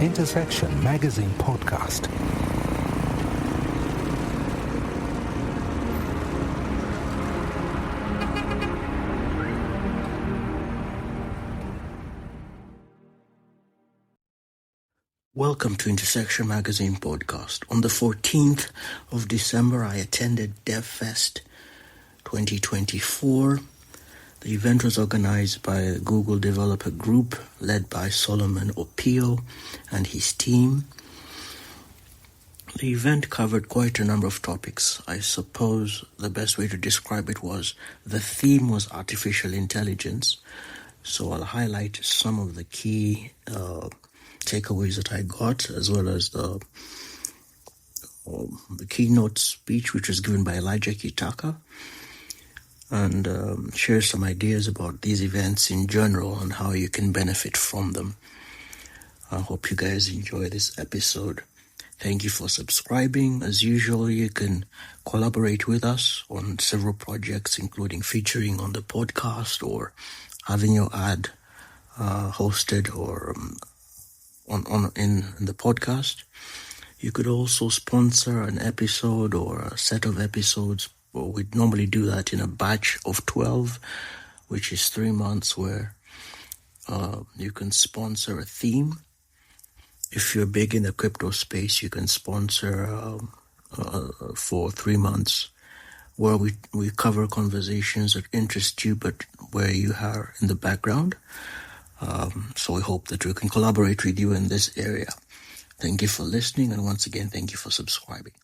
Intersection Magazine Podcast. Welcome to Intersection Magazine Podcast. On the 14th of December, I attended DevFest 2024. The event was organized by a Google developer group led by Solomon Opio and his team. The event covered quite a number of topics. I suppose the best way to describe it was the theme was artificial intelligence. So I'll highlight some of the key takeaways that I got, as well as the keynote speech, which was given by Elijah Kitaka, and share some ideas about these events in general and how you can benefit from them. I hope you guys enjoy this episode. Thank you for subscribing. As usual, you can collaborate with us on several projects, including featuring on the podcast or having your ad hosted or in the podcast. You could also sponsor an episode or a set of episodes. Well, we'd normally do that in a batch of 12, which is 3 months, where you can sponsor a theme. If you're big in the crypto space, you can sponsor for 3 months, where we cover conversations that interest you, but where you are in the background. So we hope that we can collaborate with you in this area. Thank you for listening, and once again, thank you for subscribing.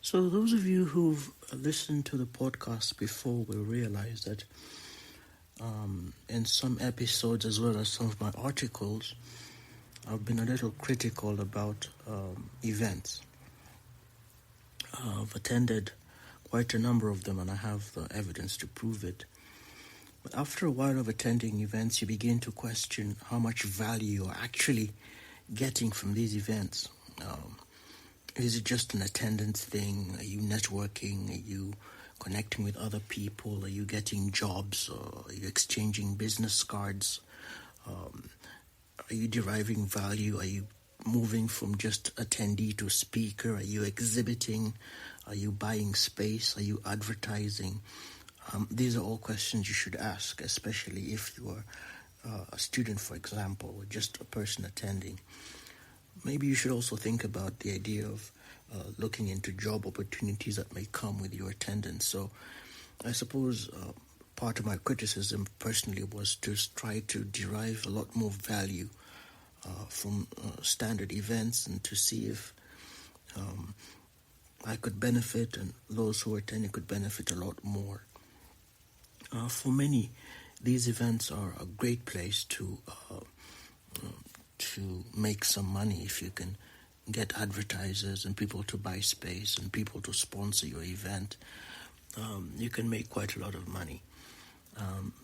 So those of you who've listened to the podcast before will realize that in some episodes, as well as some of my articles, I've been a little critical about events. I've attended quite a number of them, and I have the evidence to prove it. But after a while of attending events, you begin to question how much value you're actually getting from these events. Is it just an attendance thing? Are you networking? Are you connecting with other people? Are you getting jobs? Or are you exchanging business cards? Are you deriving value? Are you moving from just attendee to speaker? Are you exhibiting? Are you buying space? Are you advertising? These are all questions you should ask, especially if you are a student, for example, or just a person attending. Maybe you should also think about the idea of looking into job opportunities that may come with your attendance. So I suppose part of my criticism personally was to try to derive a lot more value from standard events, and to see if I could benefit and those who are attending could benefit a lot more. For many, these events are a great place to make some money if you can get advertisers and people to buy space and people to sponsor your event. You can make quite a lot of money.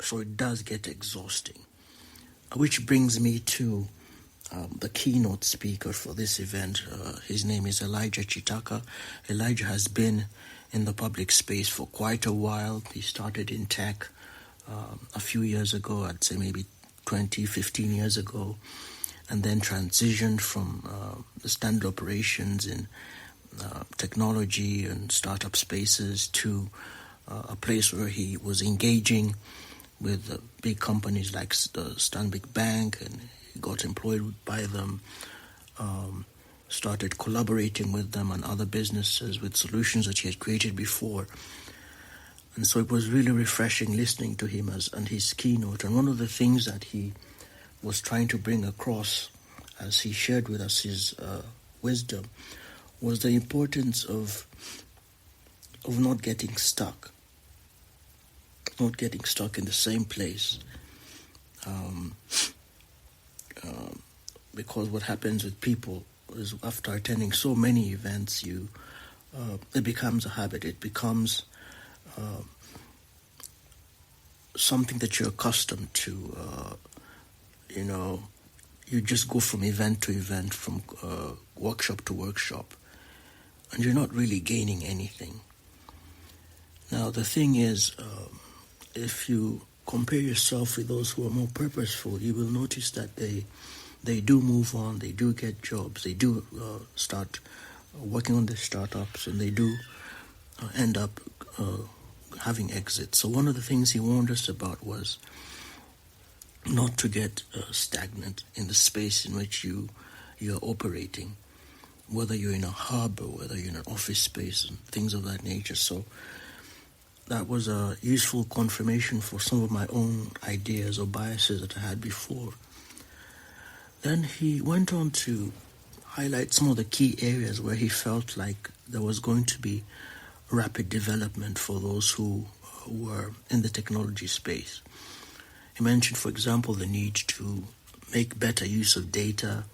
So it does get exhausting. Which brings me to the keynote speaker for this event. His name is Elijah Kitaka. Elijah has been in the public space for quite a while. He started in tech a few years ago, I'd say maybe 15 years ago, and then transitioned from the standard operations in technology and startup spaces to a place where he was engaging with big companies like the Stanbic Bank, and he got employed by them, started collaborating with them and other businesses with solutions that he had created before. And so it was really refreshing listening to him and his keynote. And one of the things that he was trying to bring across as he shared with us his wisdom was the importance of not getting stuck. not getting stuck in the same place. Because what happens with people is after attending so many events, it becomes a habit. It becomes something that you're accustomed to. You just go from event to event, from workshop to workshop, and you're not really gaining anything. Now, the thing is, if you compare yourself with those who are more purposeful, you will notice that they do move on, they do get jobs, they do start working on their startups, and they do end up having exits. So one of the things he warned us about was not to get stagnant in the space in which you're operating, whether you're in a hub or whether you're in an office space and things of that nature. So that was a useful confirmation for some of my own ideas or biases that I had before. Then he went on to highlight some of the key areas where he felt like there was going to be rapid development for those who were in the technology space. He mentioned, for example, the need to make better use of data.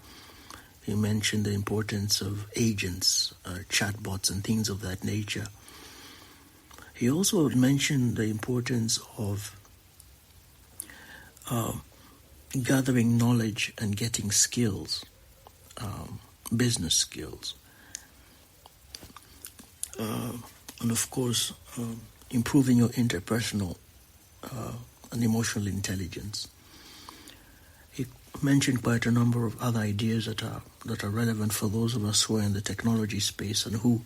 He mentioned the importance of agents, chatbots, and things of that nature. He also mentioned the importance of gathering knowledge and getting skills, business skills. And of course, improving your interpersonal and emotional intelligence. He mentioned quite a number of other ideas that are relevant for those of us who are in the technology space and who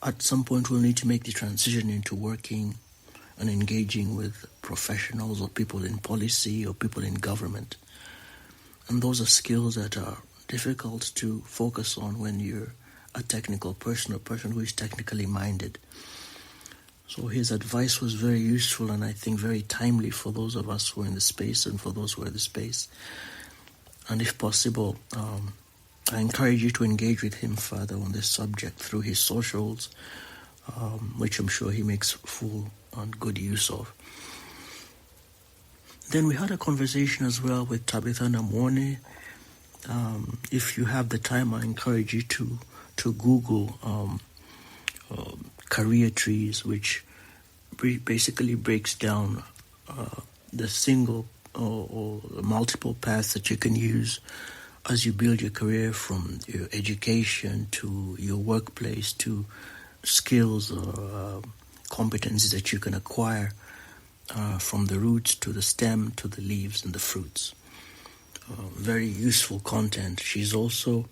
at some point will need to make the transition into working and engaging with professionals or people in policy or people in government. And those are skills that are difficult to focus on when you're a technical person, a person who is technically minded. So his advice was very useful and I think very timely for those of us who are in the space and for those who are in the space. And if possible, I encourage you to engage with him further on this subject through his socials, which I'm sure he makes full and good use of. Then we had a conversation as well with Tabitha Namwone. If you have the time, I encourage you to Google career trees, which basically breaks down the single or multiple paths that you can use as you build your career, from your education to your workplace to skills or competencies that you can acquire from the roots to the stem to the leaves and the fruits. Very useful content. She's also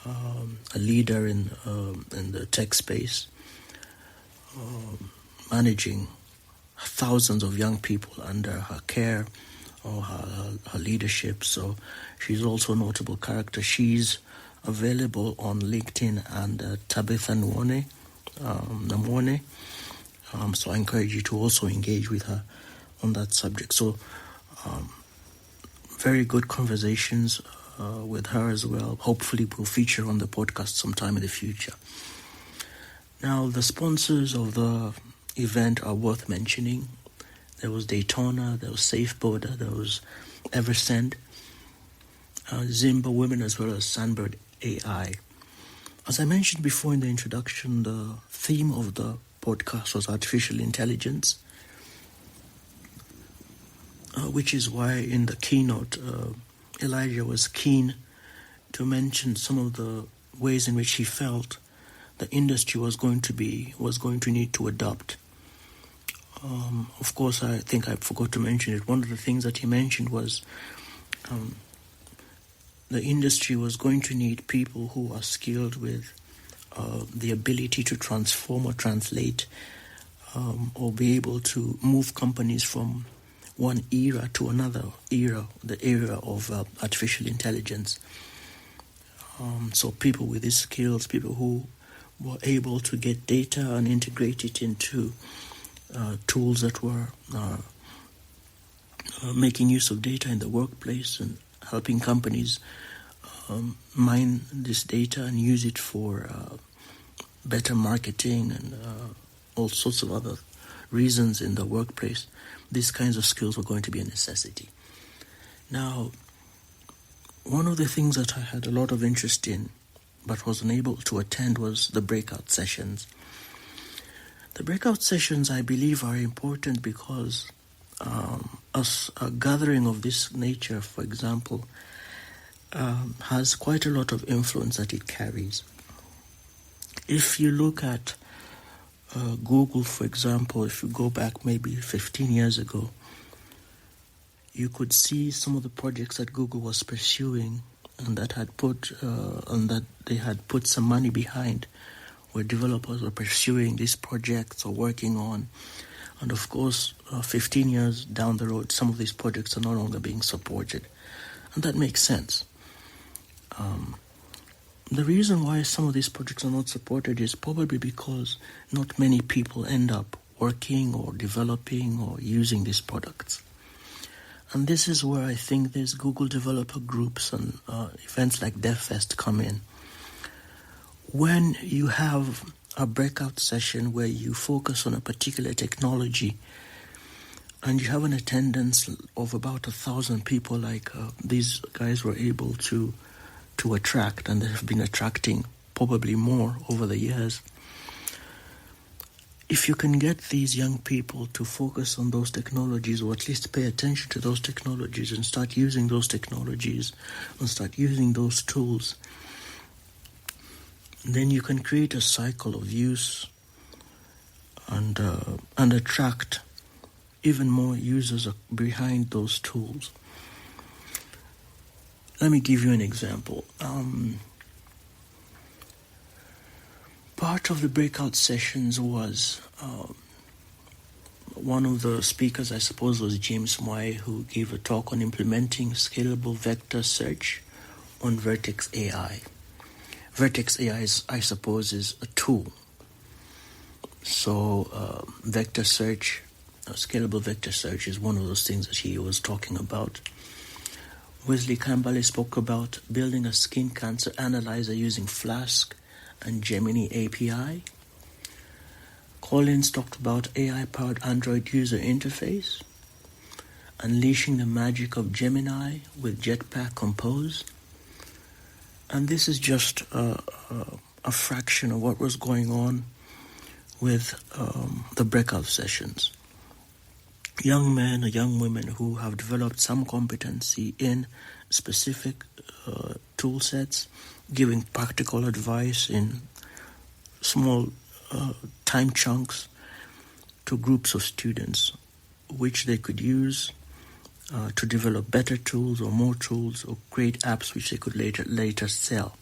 a leader in the tech space, managing thousands of young people under her care or her leadership. So she's also a notable character. She's available on LinkedIn and Tabitha Namwone. So I encourage you to also engage with her on that subject. So very good conversations with her as well. Hopefully we'll feature on the podcast sometime in the future. Now, the sponsors of the event are worth mentioning. There was Daytona, there was SafeBorder, there was Eversend, Zimba Women, as well as Sandbird AI. As I mentioned before in the introduction, the theme of the podcast was artificial intelligence, which is why in the keynote, Elijah was keen to mention some of the ways in which he felt the industry was going to need to adopt. Of course, I think I forgot to mention it. One of the things that he mentioned was the industry was going to need people who are skilled with the ability to transform or translate or be able to move companies from one era to another era, the era of artificial intelligence. So people with these skills, people who were able to get data and integrate it into tools that were making use of data in the workplace and helping companies mine this data and use it for better marketing and all sorts of other reasons in the workplace, these kinds of skills were going to be a necessity. Now, one of the things that I had a lot of interest in but was unable to attend was the breakout sessions. The breakout sessions, I believe, are important because a gathering of this nature, for example, has quite a lot of influence that it carries. If you look at Google, for example, if you go back maybe 15 years ago, you could see some of the projects that Google was pursuing and that they had put some money behind, where developers were pursuing these projects or working on. And of course, 15 years down the road, some of these projects are no longer being supported. And that makes sense. The reason why some of these projects are not supported is probably because not many people end up working or developing or using these products. And this is where I think these Google developer groups and events like DevFest come in. When you have a breakout session where you focus on a particular technology and you have an attendance of about 1,000 people like these guys were able to attract, and they have been attracting probably more over the years. If you can get these young people to focus on those technologies, or at least pay attention to those technologies and start using those technologies and start using those tools, then you can create a cycle of use and attract even more users behind those tools. Let me give you an example. Part of the breakout sessions was one of the speakers, I suppose, was James Moy, who gave a talk on implementing scalable vector search on Vertex AI. Vertex AI, I suppose, is a tool. So vector search, scalable vector search is one of those things that he was talking about. Wesley Campbell spoke about building a skin cancer analyzer using Flask and Gemini API. Collins talked about AI-powered Android user interface, unleashing the magic of Gemini with Jetpack Compose. And this is just a fraction of what was going on with the breakout sessions. Young men or young women who have developed some competency in specific tool sets, giving practical advice in small time chunks to groups of students, which they could use to develop better tools or more tools or create apps which they could later sell.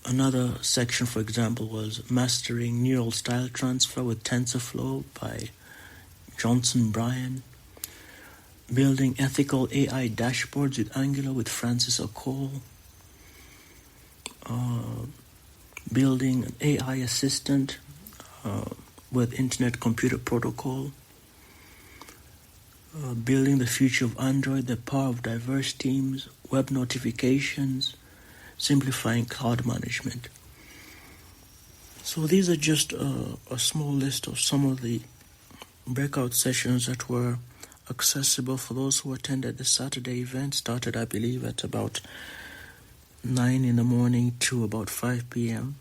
Another section, for example, was Mastering Neural Style Transfer with TensorFlow by Johnson Bryan, Building Ethical AI Dashboards with Angular with Francis Okol, Building an AI Assistant with Internet Computer Protocol, Building the Future of Android, The Power of Diverse Teams, Web Notifications, Simplifying Cloud Management. So these are just a small list of some of the breakout sessions that were accessible for those who attended the Saturday event. Started, I believe, at about 9 in the morning to about 5 p.m.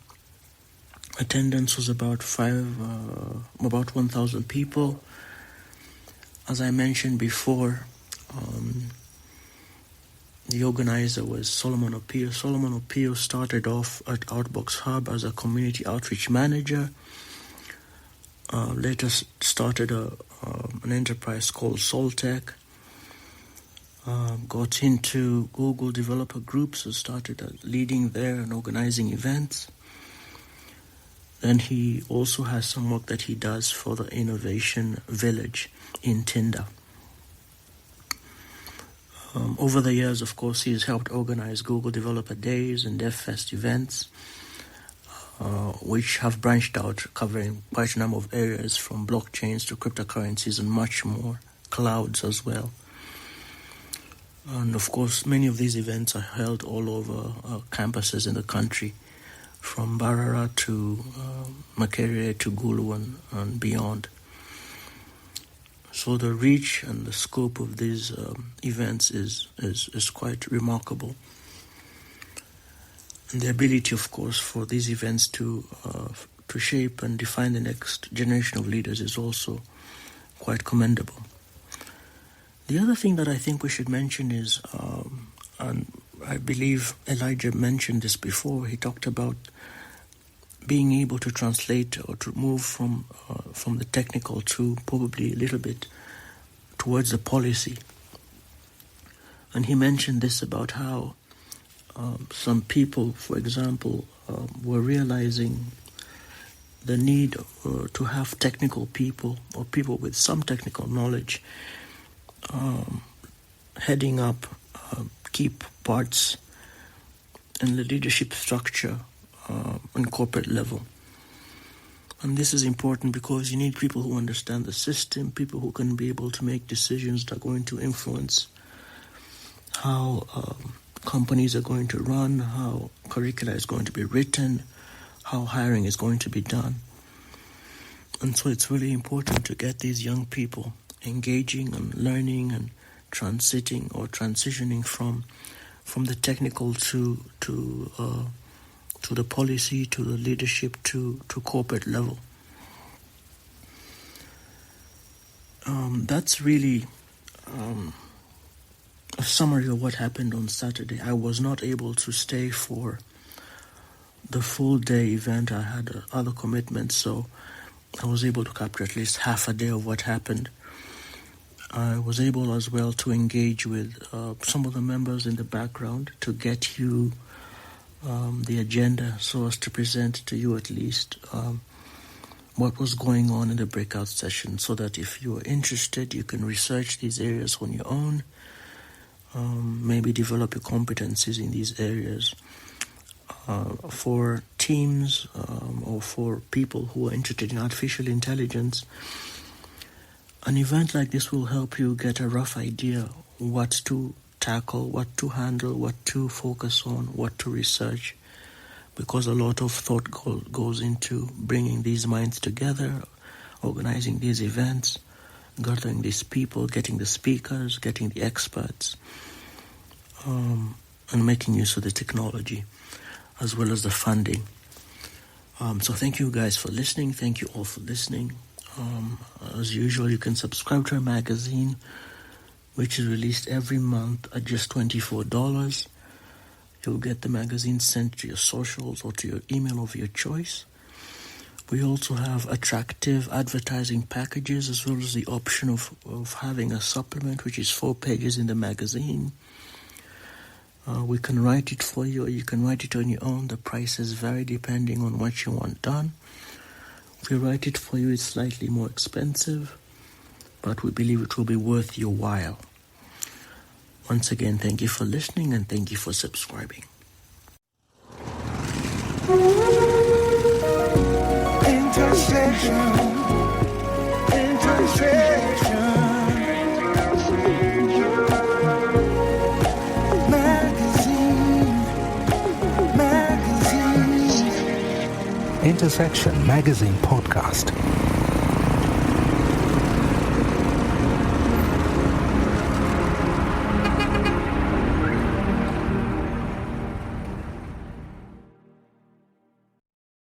Attendance was about 1,000 people. As I mentioned before, the organizer was Solomon Opio. Solomon Opio started off at Outbox Hub as a community outreach manager. Later started an enterprise called Soltech. Got into Google developer groups and started leading there and organizing events. Then he also has some work that he does for the Innovation Village in Tinder. Over the years, of course, he has helped organize Google Developer Days and DevFest events, which have branched out, covering quite a number of areas from blockchains to cryptocurrencies and much more, clouds as well. And of course, many of these events are held all over campuses in the country, from Barara to Makerere to Gulu and beyond. So the reach and the scope of these events is quite remarkable. And the ability, of course, for these events to shape and define the next generation of leaders is also quite commendable. The other thing that I think we should mention is, and I believe Elijah mentioned this before, he talked about being able to translate or to move from the technical to probably a little bit towards the policy. And he mentioned this about how some people, for example, were realizing the need to have technical people or people with some technical knowledge heading up key parts in the leadership structure on corporate level. And this is important because you need people who understand the system, people who can be able to make decisions that are going to influence how companies are going to run, how curricula is going to be written, how hiring is going to be done. And so it's really important to get these young people engaging and learning and transitioning from the technical to the policy, to the leadership, to corporate level. That's really a summary of what happened on Saturday. I was not able to stay for the full day event. I had other commitments, so I was able to capture at least half a day of what happened. I was able as well to engage with some of the members in the background to get you the agenda so as to present to you at least what was going on in the breakout session, so that if you are interested, you can research these areas on your own, maybe develop your competencies in these areas. For teams or for people who are interested in artificial intelligence, an event like this will help you get a rough idea what to tackle, what to handle, what to focus on, what to research, because a lot of thought goes into bringing these minds together, organizing these events, gathering these people, getting the speakers, getting the experts, and making use of the technology, as well as the funding. So thank you guys for listening. Thank you all for listening. As usual, you can subscribe to our magazine, which is released every month at just $24. You'll get the magazine sent to your socials or to your email of your choice. We also have attractive advertising packages, as well as the option of having a supplement, which is 4 pages in the magazine. We can write it for you, or you can write it on your own. The prices vary depending on what you want done. If we write it for you, it's slightly more expensive, but we believe it will be worth your while. Once again, thank you for listening and thank you for subscribing. Intersection. Intersection Magazine Podcast.